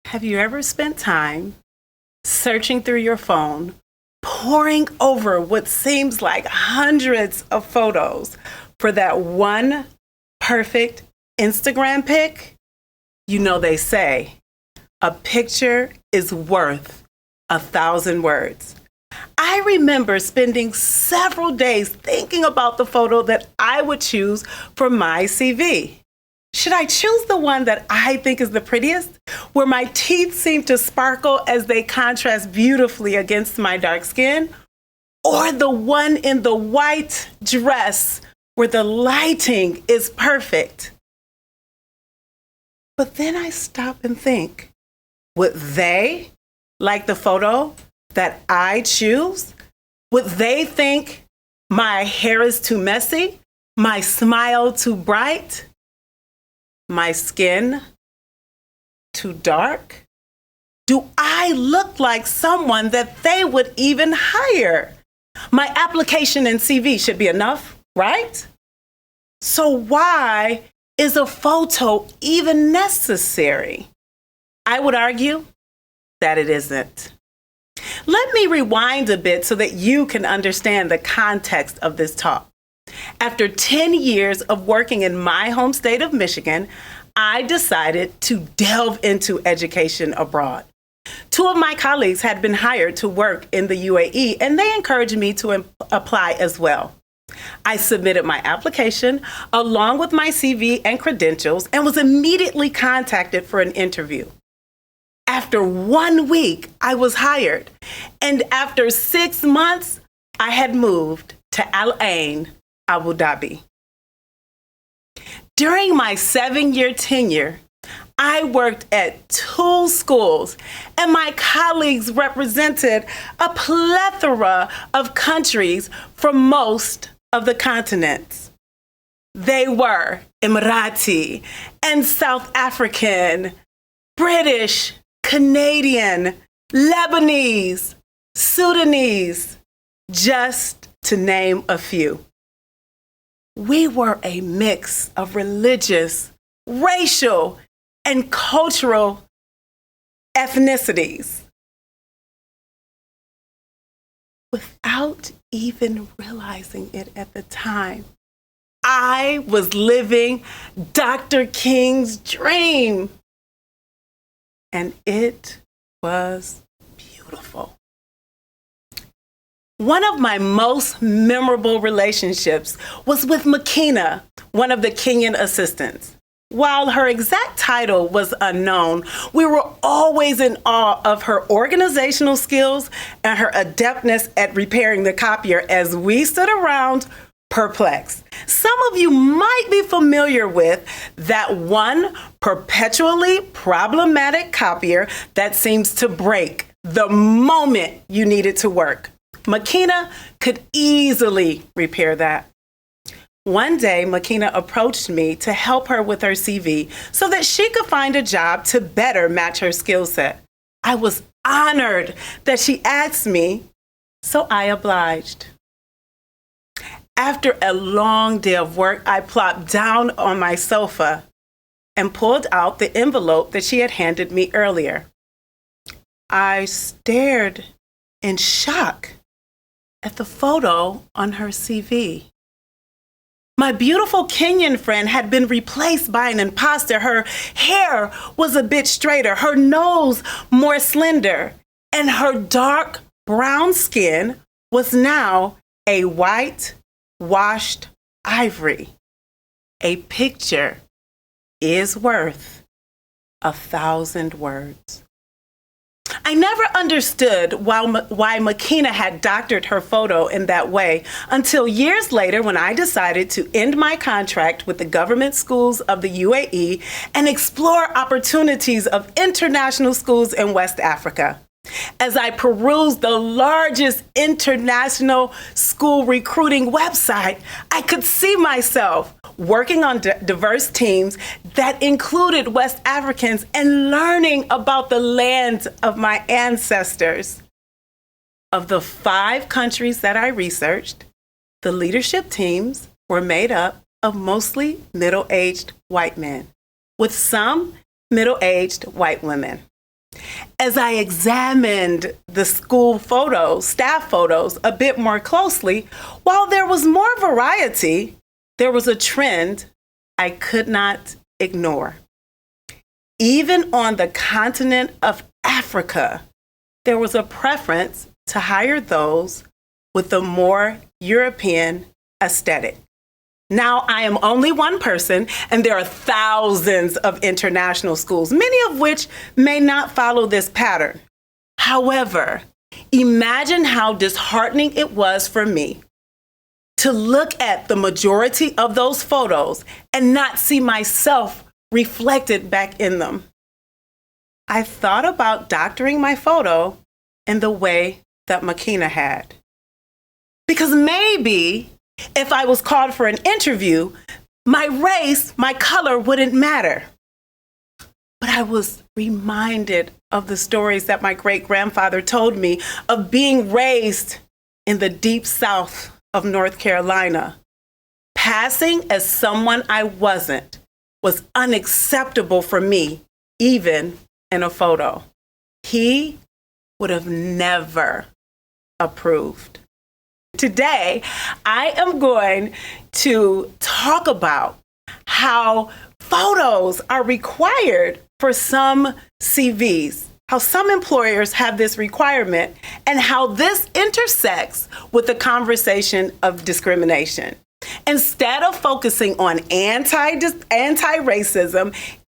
Have you ever spent time searching through your phone, poring over what seems like hundreds of photos for that one perfect Instagram pic? You know, they say a picture is worth 1,000 words. I remember spending several days thinking about the photo that I would choose for my CV. Should I choose the one that I think is the prettiest, where my teeth seem to sparkle as they contrast beautifully against my dark skin? Or the one in the white dress where the lighting is perfect? But then I stop and think, would they like the photo that I choose? Would they think my hair is too messy, my smile too bright, my skin too dark? Do I look like someone that they would even hire? My application and CV should be enough, right? So why is a photo even necessary? I would argue that it isn't. Let me rewind a bit so that you can understand the context of this talk. After 10 years of working in my home state of Michigan, I decided to delve into education abroad. Two of my colleagues had been hired to work in the UAE, and they encouraged me to apply as well. I submitted my application along with my CV and credentials and was immediately contacted for an interview. After 1 week, I was hired, and after 6 months, I had moved to Al Ain, Abu Dhabi. During my 7-year tenure, I worked at 2 schools, and my colleagues represented a plethora of countries from most of the continents. They were Emirati and South African, British, Canadian, Lebanese, Sudanese, just to name a few. We were a mix of religious, racial, and cultural ethnicities. Without even realizing it at the time, I was living Dr. King's dream. And it was beautiful. One of my most memorable relationships was with Makina, one of the Kenyan assistants. While her exact title was unknown, we were always in awe of her organizational skills and her adeptness at repairing the copier as we stood around perplexed. Some of you might be familiar with that one perpetually problematic copier that seems to break the moment you need it to work. Makina could easily repair that. One day, Makina approached me to help her with her CV so that she could find a job to better match her skill set. I was honored that she asked me, so I obliged. After a long day of work, I plopped down on my sofa and pulled out the envelope that she had handed me earlier. I stared in shock at the photo on her CV. My beautiful Kenyan friend had been replaced by an imposter. Her hair was a bit straighter, her nose more slender, and her dark brown skin was now a white, washed ivory. A picture is worth 1,000 words. I never understood why Makina had doctored her photo in that way until years later when I decided to end my contract with the government schools of the UAE and explore opportunities of international schools in West Africa. As I perused the largest international school recruiting website, I could see myself working on diverse teams that included West Africans and learning about the land of my ancestors. Of the 5 countries that I researched, the leadership teams were made up of mostly middle-aged white men, with some middle-aged white women. As I examined the school photos, staff photos, a bit more closely, while there was more variety, there was a trend I could not ignore. Even on the continent of Africa, there was a preference to hire those with a more European aesthetic. Now, I am only one person, and there are thousands of international schools, many of which may not follow this pattern. However, imagine how disheartening it was for me to look at the majority of those photos and not see myself reflected back in them. I thought about doctoring my photo in the way that Makina had. Because maybe if I was called for an interview, my race, my color wouldn't matter. But I was reminded of the stories that my great-grandfather told me of being raised in the deep south of North Carolina. Passing as someone I wasn't was unacceptable for me, even in a photo. He would have never approved. Today, I am going to talk about how photos are required for some CVs, how some employers have this requirement, and how this intersects with the conversation of discrimination. Instead of focusing on anti-racism,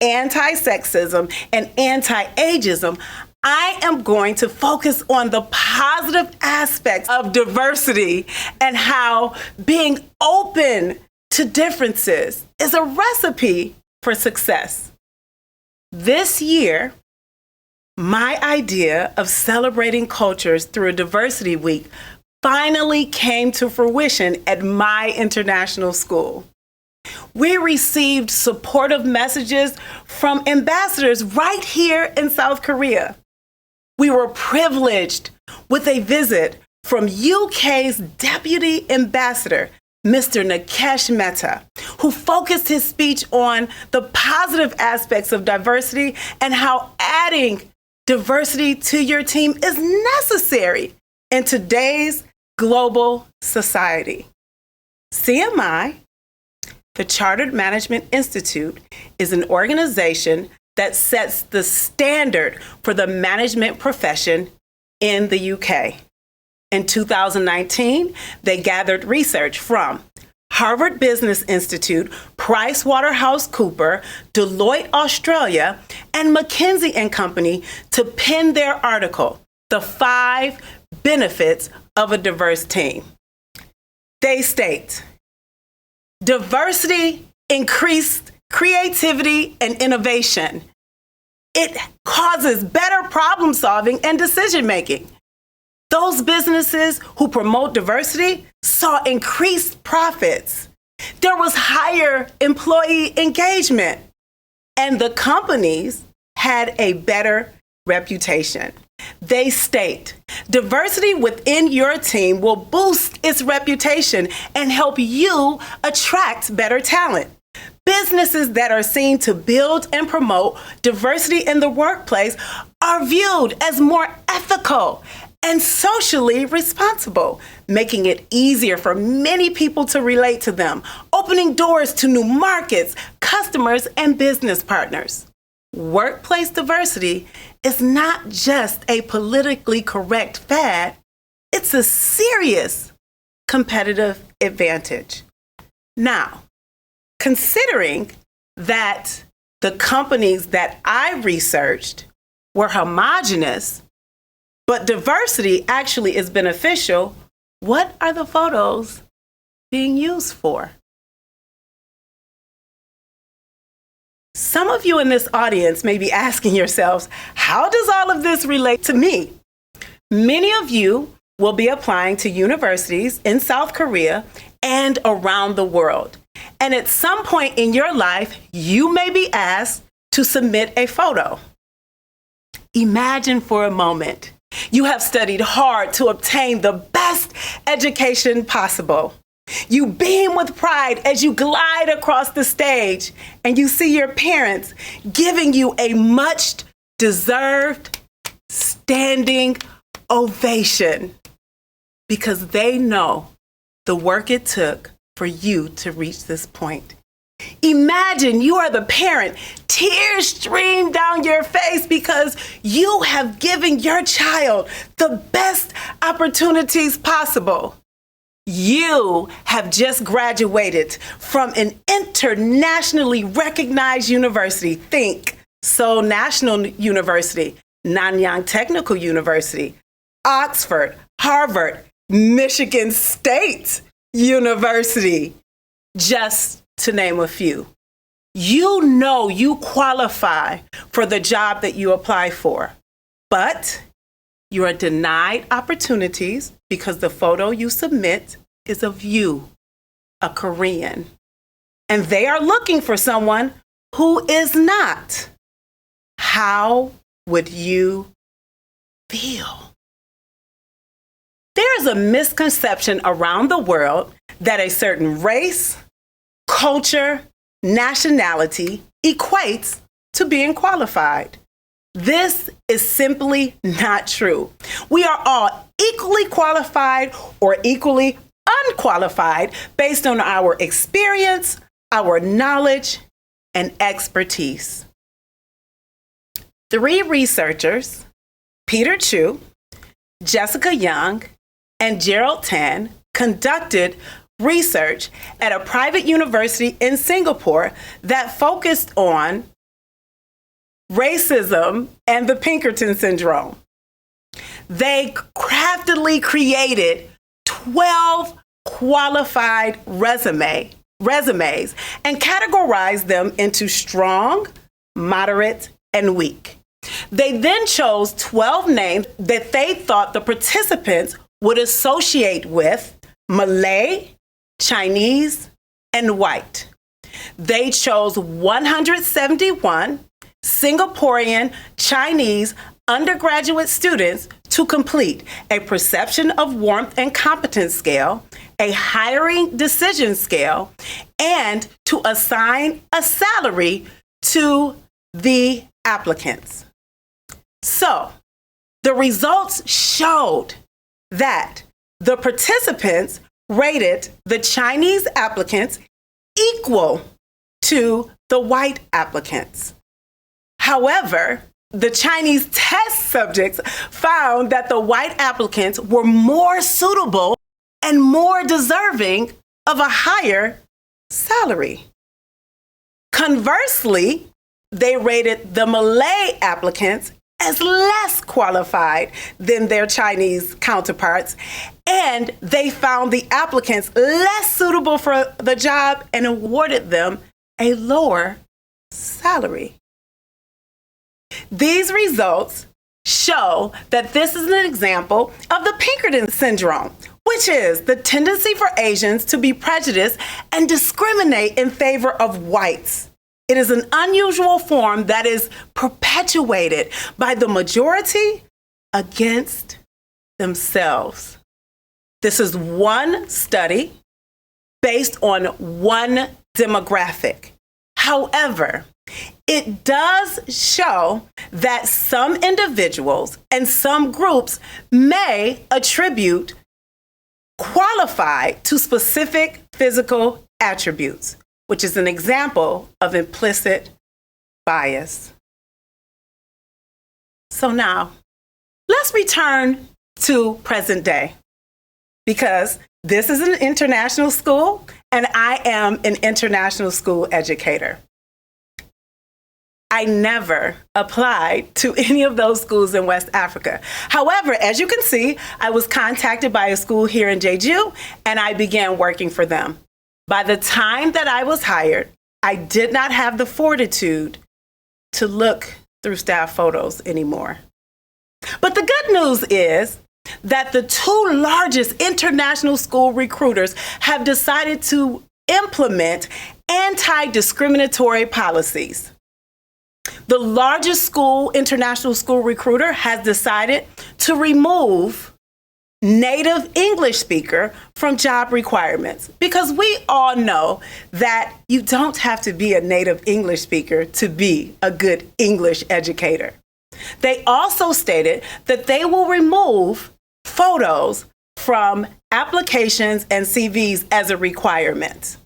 anti-sexism, and anti-ageism, I am going to focus on the positive aspects of diversity and how being open to differences is a recipe for success. This year, my idea of celebrating cultures through a diversity week finally came to fruition at my international school. We received supportive messages from ambassadors right here in South Korea. We were privileged with a visit from UK's Deputy Ambassador, Mr. Nikesh Mehta, who focused his speech on the positive aspects of diversity and how adding diversity to your team is necessary in today's global society. CMI, the Chartered Management Institute, is an organization that sets the standard for the management profession in the UK. In 2019, they gathered research from Harvard Business Institute, PricewaterhouseCoopers, Deloitte Australia, and McKinsey & Company to pen their article, The 5 Benefits of a Diverse Team. They state, diversity increased creativity and innovation. It causes better problem solving and decision making. Those businesses who promote diversity saw increased profits. There was higher employee engagement, and the companies had a better reputation. They state, diversity within your team will boost its reputation and help you attract better talent. Businesses that are seen to build and promote diversity in the workplace are viewed as more ethical and socially responsible, making it easier for many people to relate to them, opening doors to new markets, customers, and business partners. Workplace diversity is not just a politically correct fad, it's a serious competitive advantage. Now, considering that the companies that I researched were homogenous, but diversity actually is beneficial, what are the photos being used for? Some of you in this audience may be asking yourselves, how does all of this relate to me? Many of you will be applying to universities in South Korea and around the world. And at some point in your life, you may be asked to submit a photo. Imagine for a moment, you have studied hard to obtain the best education possible. You beam with pride as you glide across the stage and you see your parents giving you a much deserved standing ovation because they know the work it took for you to reach this point. Imagine you are the parent, tears stream down your face because you have given your child the best opportunities possible. You have just graduated from an internationally recognized university. Think Seoul National University, Nanyang Technical University, Oxford, Harvard, Michigan State University, just to name a few. You know you qualify for the job that you apply for, but you are denied opportunities because the photo you submit is of you, a Korean, and they are looking for someone who is not. How would you feel? There is a misconception around the world that a certain race, culture, nationality equates to being qualified. This is simply not true. We are all equally qualified or equally unqualified based on our experience, our knowledge, and expertise. 3 researchers, Peter Chu, Jessica Young, and Gerald Tan, conducted research at a private university in Singapore that focused on racism and the Pinkerton syndrome. They craftily created 12 qualified resumes and categorized them into strong, moderate, and weak. They then chose 12 names that they thought the participants would associate with Malay, Chinese, and white. They chose 171 Singaporean Chinese undergraduate students to complete a perception of warmth and competence scale, a hiring decision scale, and to assign a salary to the applicants. So, the results showed that the participants rated the Chinese applicants equal to the white applicants. However, the Chinese test subjects found that the white applicants were more suitable and more deserving of a higher salary. Conversely, they rated the Malay applicants as less qualified than their Chinese counterparts, and they found the applicants less suitable for the job and awarded them a lower salary. These results show that this is an example of the Pinkerton syndrome, which is the tendency for Asians to be prejudiced and discriminate in favor of whites. It is an unusual form that is perpetuated by the majority against themselves. This is one study based on one demographic. However, it does show that some individuals and some groups may attribute qualified to specific physical attributes, which is an example of implicit bias. So now, let's return to present day, because this is an international school and I am an international school educator. I never applied to any of those schools in West Africa. However, as you can see, I was contacted by a school here in Jeju and I began working for them. By the time that I was hired, I did not have the fortitude to look through staff photos anymore. But the good news is that the 2 largest international school recruiters have decided to implement anti-discriminatory policies. The largest international school recruiter has decided to remove native English speaker from job requirements, because we all know that you don't have to be a native English speaker to be a good English educator. They also stated that they will remove photos from applications and CVs as a requirement.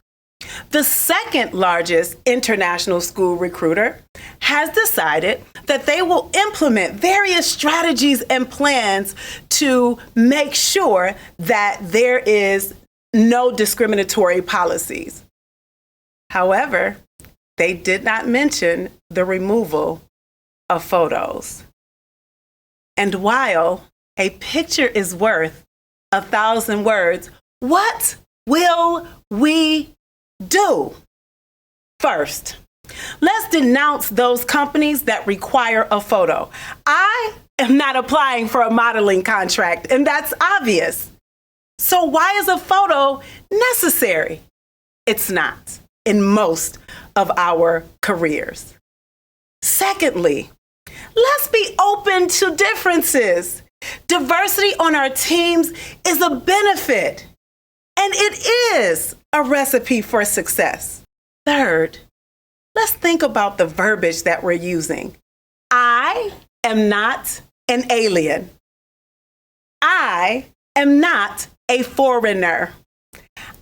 The second largest international school recruiter has decided that they will implement various strategies and plans to make sure that there is no discriminatory policies. However, they did not mention the removal of photos. And while a picture is worth 1,000 words, what will we do? First, let's denounce those companies that require a photo. I am not applying for a modeling contract, and that's obvious. So why is a photo necessary? It's not in most of our careers. Secondly, let's be open to differences. Diversity on our teams is a benefit, and it is a recipe for success. Third, let's think about the verbiage that we're using. I am not an alien. I am not a foreigner.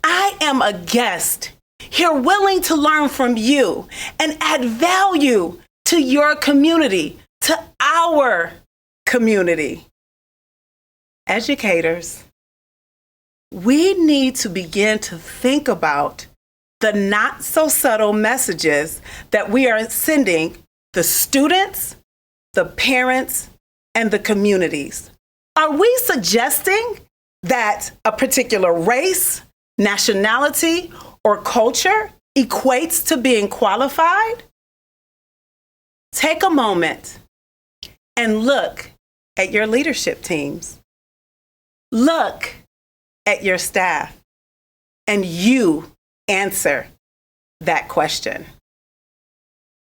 I am a guest here willing to learn from you and add value to your community, to our community. Educators, we need to begin to think about the not so subtle messages that we are sending the students, the parents, and the communities. Are we suggesting that a particular race, nationality, or culture equates to being qualified? Take a moment and look at your leadership teams. Look at your staff, and you answer that question.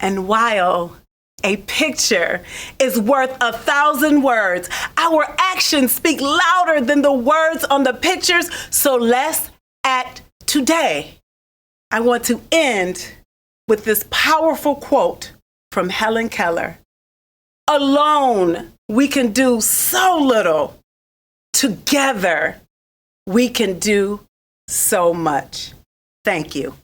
And while a picture is worth 1,000 words, our actions speak louder than the words on the pictures, so let's act today. I want to end with this powerful quote from Helen Keller. Alone, we can do so little. Together, we can do so much. Thank you.